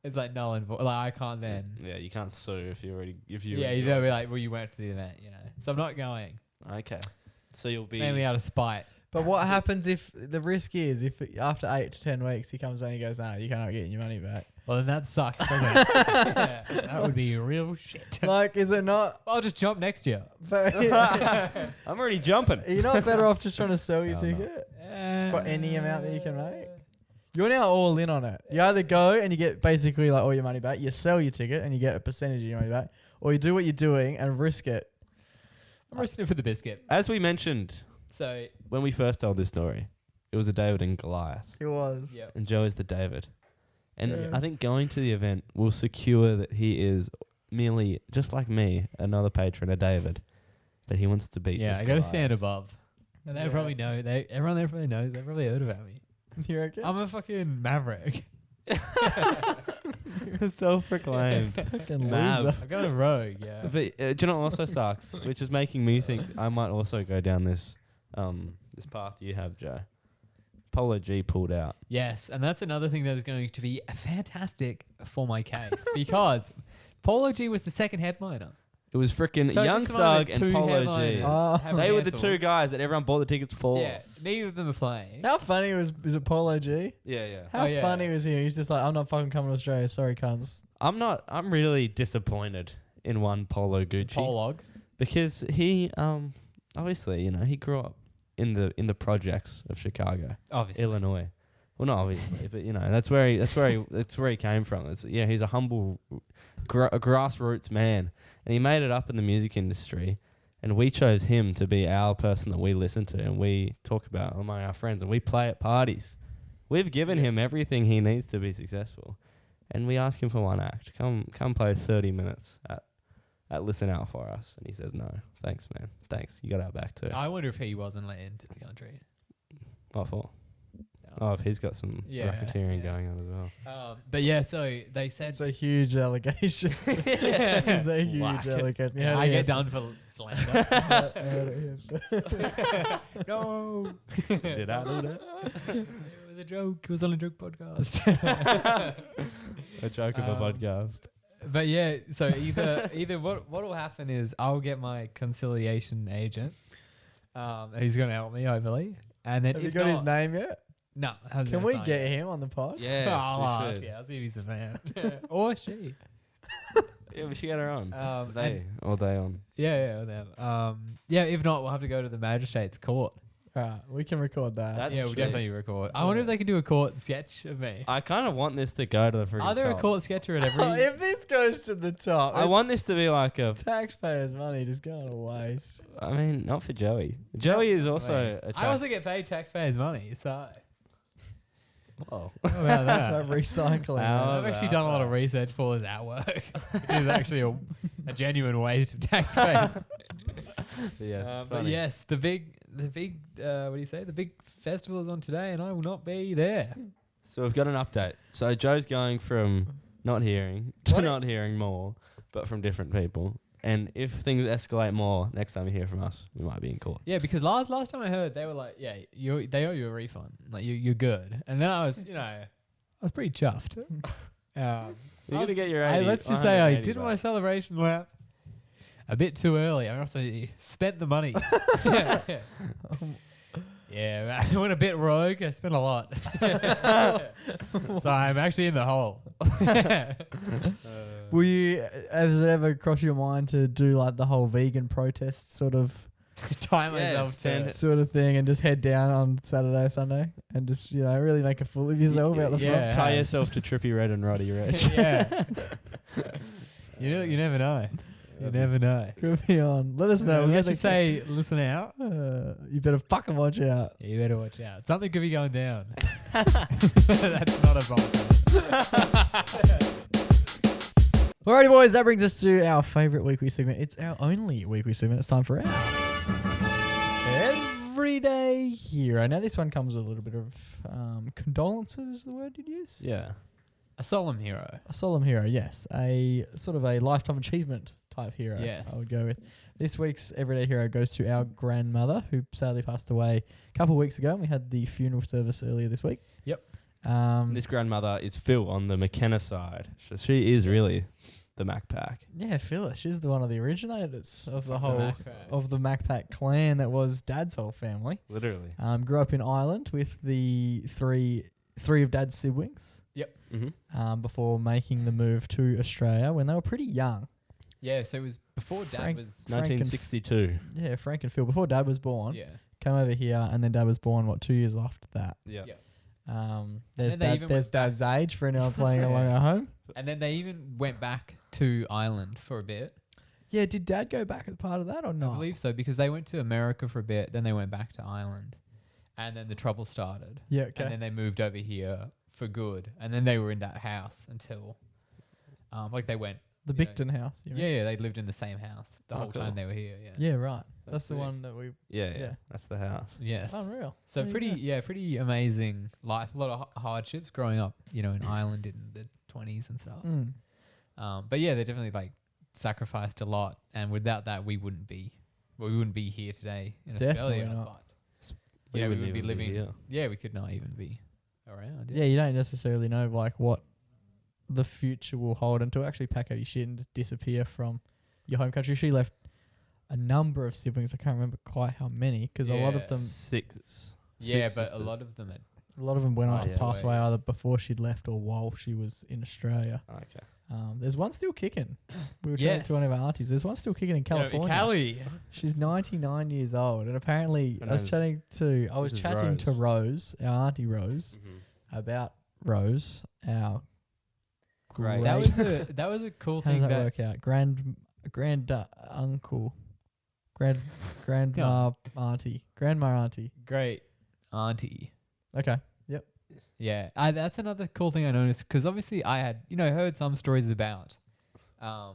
it's like null and void. Like I can't then. Yeah, you can't sue if you already. Yeah, they'll be like, well, you went to the event, So I'm not going. Okay. So you'll be. Mainly out of spite. But what happens if the risk is if after 8 to 10 weeks he comes back and he goes, "No, you cannot get your money back." Well, then that sucks, doesn't it? Yeah, that would be real shit. Like, is it not? I'll just jump next year. But I'm already jumping. you're not better off just trying to sell your Hell no. ticket for any amount that you can make. You're now all in on it. You either go and you get basically like all your money back. You sell your ticket and you get a percentage of your money back, or you do what you're doing and risk it. I'm roasting it for the biscuit. As we mentioned So, when we first told this story, it was a David and Goliath, It was. Yep. and Joe is the David. And Yeah. I think going to the event will secure that he is merely, just like me, another patron, a David. But he wants to beat yeah, this I got to Goliath. stand above. And they Yeah. probably know. Everyone there probably knows. They've probably heard about me. You reckon? I'm a fucking maverick. Self-proclaimed. fucking Mav. loser. I've got a rogue, yeah. But do you know what also sucks? Which is making me think I might also go down this this path you have, Joe. Polo G pulled out. Yes, and that's another thing that is going to be fantastic for my case because Polo G was the second headliner. It was freaking So Young this is one of Thug the and two Polo G. headliners Oh. have They were the cancelled. two guys that everyone bought the tickets for. Yeah, neither of them are playing. How funny is it Polo G? Yeah. How Oh, yeah. funny was he? He's just like, I'm not fucking coming to Australia. Sorry, cunts. I'm really disappointed in one Polo Gucci Polog. because he obviously, he grew up in the projects of Chicago, Obviously. Illinois. Well, not obviously, but that's where he came from. He's a humble a grassroots man, and he made it up in the music industry. And we chose him to be our person that we listen to and we talk about among our friends and we play at parties. We've given him everything he needs to be successful. And we ask him for one act. Come play 30 minutes at Listen Out for us. And he says, no, thanks, man. Thanks. You got our back too. I wonder if he wasn't let into the country. What for? Oh, if he's got some Yeah, racketeering yeah. going on as well. But yeah, so they said It's a huge allegation. It's a huge Whack. allegation. yeah, I get done for slander. No. Did I do that? It was a joke. It was on a joke podcast. A joke of a podcast. But yeah, so either what will happen is I'll get my conciliation agent, who's going to help me hopefully, and then Have you if got his not- name yet? No, hasn't Can been we signed get yet. him on the pod? Yes, I'll we ask. should. Yeah, I'll see if he's a fan or she. Yeah, we should get her on. And- All day on. Yeah, them. Yeah. If not, we'll have to go to the magistrate's court. Right, we can record that. That's Yeah, we'll sick. definitely record. I wonder if they can do a court sketch of me. I kind of want this to go to the freaking Are there a top. court sketcher at every? If this goes to the top, I want this to be like a. taxpayers' money just going to waste. I mean, not for Joey. Joey is also a. I also get paid taxpayers' money, so Oh. how about That's that? like recycling. How man. I've actually about done a lot of that? research for his artwork, which is actually a genuine waste of taxpayers. Yeah, it's But funny. yes, the big, what do you say? The big festival is on today, and I will not be there. So we've got an update. So Joe's going from not hearing to What? not hearing more, but from different people. And if things escalate more, next time you hear from us, we might be in court. Yeah, because last time I heard, they were like, "Yeah, they owe you a refund. Like you're good." And then I was, I was pretty chuffed. You're going to get your 80, Let's just say I 180 did my back. celebration lap a bit too early. I also spent the money. Yeah, I went a bit rogue. I spent a lot. So I'm actually in the hole. Will you? Has it ever crossed your mind to do like the whole vegan protest sort of Tie Yeah, myself stand to it. sort of thing, and just head down on Saturday, Sunday, and just really make a fool of yourself out the Yeah. front? Tie yourself to Trippy Red and Roddy Red. Yeah. You never know. You never know. Could be on. Let us know. Let's just say, listen out. You better fucking watch out. You better watch out. Something could be going down. That's not a bomb. Alrighty, boys, that brings us to our favourite weekly segment. It's our only weekly segment. It's time for our Everyday Hero. Now, this one comes with a little bit of condolences, is the word you'd use? Yeah. A solemn hero. A solemn hero, yes. A sort of a lifetime achievement type hero, Yes. I would go with. This week's Everyday Hero goes to our grandmother, who sadly passed away a couple of weeks ago, and we had the funeral service earlier this week. Yep. This grandmother is Phil on the McKenna side. So she is really the MacPack. Yeah, Phyllis. She's the one of the originators of the whole MacPack. of the MacPack clan that was Dad's whole family. Literally. Grew up in Ireland with the three of Dad's siblings. Mm-hmm. Before making the move to Australia when they were pretty young. Yeah, so it was before Dad Frank- was. 1962. Yeah, Frank and Phil. Before Dad was born, Yeah. came over here, and then Dad was born, 2 years after that. Yeah. Yeah. There's then they Dad, even there's went back. Dad's age for anyone playing along at home. And then they even went back to Ireland for a bit. Yeah, did Dad go back as part of that or I not? believe so, because they went to America for a bit, then they went back to Ireland. And then the trouble started. Yeah, okay. And then they moved over here for good. And then they were in that house until, they went. The you know- Bicton house. You mean? Yeah, they lived in the same house the Oh, whole time cool. they were here. Yeah. Yeah, right. That's the sick. one that we. Yeah. Yeah. That's the house. Yes. Unreal. So There you pretty, go. pretty amazing life. A lot of hardships growing up, in Ireland in the 20s and stuff. Mm. But yeah, they definitely sacrificed a lot, and without that, we wouldn't be here today in Definitely Australia. not. But We we wouldn't would be even be living. here. Yeah, we could not even be around. Yeah, you don't necessarily know what the future will hold until actually pack up your shit and disappear from your home country. She left a number of siblings. I can't remember quite how many because a lot of Yeah. them, 6. Yeah, Six but sisters. a lot of them had. went Oh, on to yeah. pass away either before she'd left or while she was in Australia. Okay. There's one still kicking. We were chatting to one of our aunties. There's one still kicking in California. Cali. She's 99 years old, and apparently Her I was name's- chatting this is to Rose, our auntie Rose, Mm-hmm. about Rose, our Great. That was a cool How does thing. that work out? Uncle, grandma auntie. Great auntie. Okay. Yeah, that's another cool thing I noticed because obviously I had heard some stories about, our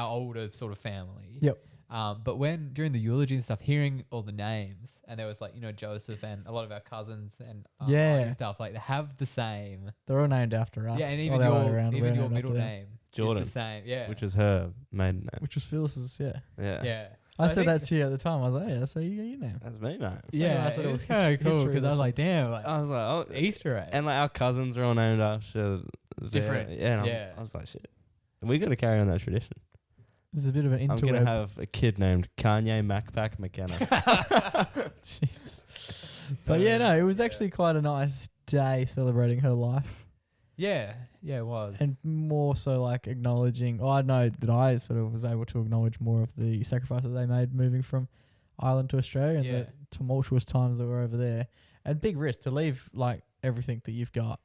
older sort of family. Yep. But during the eulogy and stuff, hearing all the names and there was Joseph and a lot of our cousins and auntie and stuff they have the same. They're all named after us. Yeah, and all even the way your around, we're even your named middle after them. name Jordan. is the same. Yeah. Which is her maiden name. Which was Phyllis's. Yeah. Yeah. yeah. I So said think- that to you at the time. I was like, yeah, that's how you get your name. That's me, mate. Yeah, I said it was kind of cool history because I was lesson. like, damn, I was like, oh, Easter egg. and our cousins are all named after Different, Yeah. And yeah. I was like, shit. We got to carry on that tradition. This is a bit of an I'm gonna interweb. have a kid named Kanye MacPack McKenna. Jesus. But yeah, no, it was actually quite a nice day celebrating her life. yeah, it was. And more so acknowledging, I know that I sort of was able to acknowledge more of the sacrifice that they made moving from Ireland to Australia and Yeah. the tumultuous times that were over there. And big risk to leave everything that you've got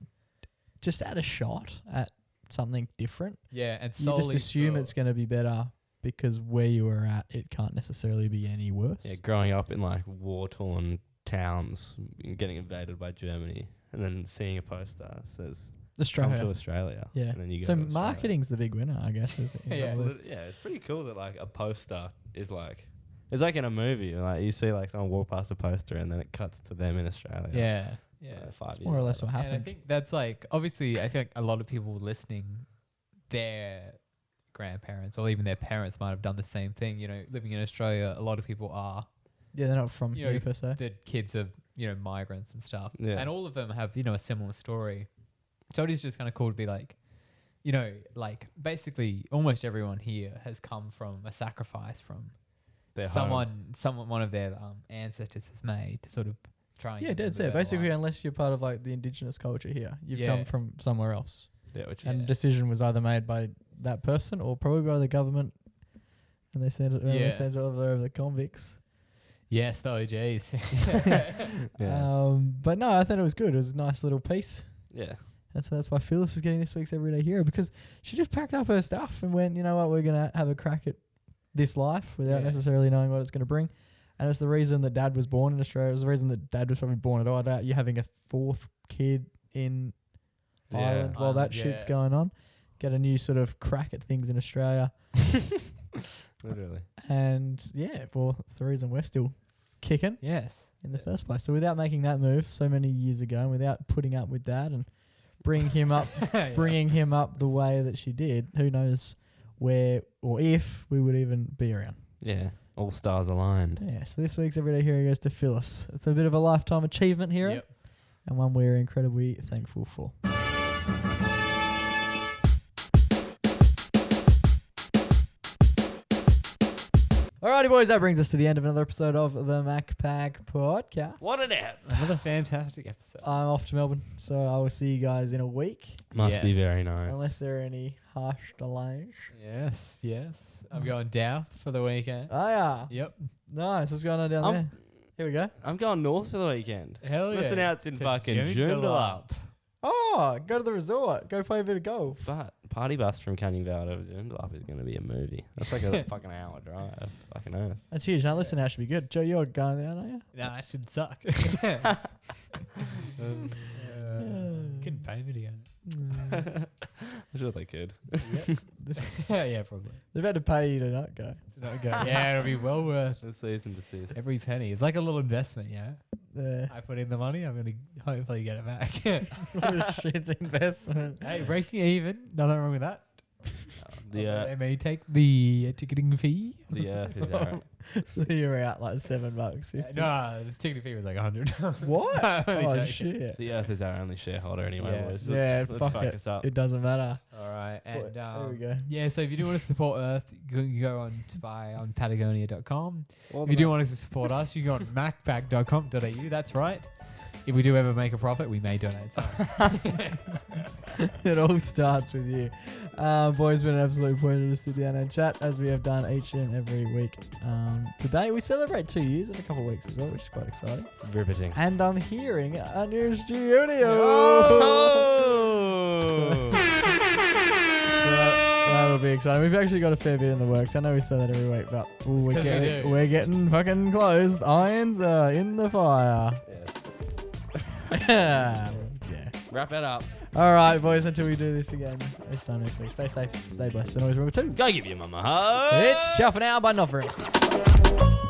just at a shot at something different. yeah, and You solely just assume for- it's going to be better because where you were at, it can't necessarily be any worse. Yeah, growing up in war-torn towns, and getting invaded by Germany, and then seeing a poster that says Australia. "Come to Australia." Yeah. And then you go So to Australia. marketing's the big winner, I guess. Is Yeah. It's it's pretty cool that a poster is it's like in a movie. You see someone walk past a poster and then it cuts to them in Australia. Yeah. 5 years. more or less what And I happened. think that's obviously, I think a lot of people listening, their grandparents or even their parents might have done the same thing. Living in Australia, a lot of people are. Yeah, they're not from You know, here per se. The kids of, migrants and stuff. Yeah. And all of them have, a similar story. So it is just kind of cool to be basically almost everyone here has come from a sacrifice from Their someone, one of their ancestors has made to sort of try and Yeah, get dead a set. better Basically, life. unless you're part of the indigenous culture here, you've Yeah. come from somewhere else. Yeah, which And is decision was either made by that person or probably by the government, and they sent it. Yeah. They sent it over the convicts. Yes, the OGs. yeah. But no, I thought it was good. It was a nice little piece. yeah. And so that's why Phyllis is getting this week's Everyday Hero, because she just packed up her stuff and went, you know what, we're going to have a crack at this life without Yeah. necessarily knowing what it's going to bring. And it's the reason that Dad was born in Australia. It was the reason that Dad was probably born at all. You having a fourth kid in Ireland while that Ireland, shit's yeah. going on. Get a new sort of crack at things in Australia. Literally. And yeah, well, it's the reason we're still kicking Yes. in the first place. So without making that move so many years ago, and without putting up with that and bringing him up, Yeah. bringing him up the way that she did, who knows where or if we would even be around. Yeah. All stars aligned. Yeah. So this week's Everyday Hero goes to Phyllis. It's a bit of a lifetime achievement hero, Yep. and one we're incredibly thankful for. Alrighty, boys, that brings us to the end of another episode of the MacPack podcast. What an app. Another fantastic episode. I'm off to Melbourne, so I will see you guys in a week, Must be Yes. very nice. unless there are any harsh delays. Yes, yes. I'm going down for the weekend. Oh, yeah. Yep. Nice. What's going on down there? Here we go. I'm going north for the weekend. Hell yeah. Listen out, it's in To fucking Joondalup. Joondalup. Oh, go to the resort. Go play a bit of golf. But party bus from Canning Vale to Joondalup is going to be a movie. That's like a fucking hour drive. Fucking earth. That's huge. Now, listen, that should be good. Joe, you're going there, aren't you? Nah, that should suck. Couldn't pay me to go. I'm sure they could. Yeah, probably. They've had to pay you to not go. Not go. Yeah, it'll be well worth The cease and desist. every penny. It's like a little investment, you know? Yeah. I put in the money, I'm going to hopefully get it back. What a shit investment. Hey, breaking even, nothing wrong with that. The They may take the ticketing fee. earth is our So you're out like $7. 50. No, the ticketing fee was like 100. What? Only Oh, joking. shit. the earth is our only shareholder anyway, Yeah. boys. Yeah, Let's fuck focus up. It doesn't matter. All right, and there we go. yeah. So if you do want to support Earth, you can go on to buy on Patagonia.com. Well, If you do want to support us, you can go on MacPack.com.au. That's right. If we do ever make a profit, we may donate some. It all starts with you. Boys, it's been an absolute pleasure to sit down and chat as we have done each and every week. Today we celebrate 2 years in a couple of weeks as well, which is quite exciting. riveting. And I'm hearing a new studio. Oh! So that'll be exciting. We've actually got a fair bit in the works. I know we say that every week, but we're getting fucking close. The irons are in the fire. Yeah. Yeah. Wrap it up. All right, boys. Until we do this again next time next week. Stay safe, stay blessed, and always remember to. Go give your mama a hug. It's ciao for now, but not forever.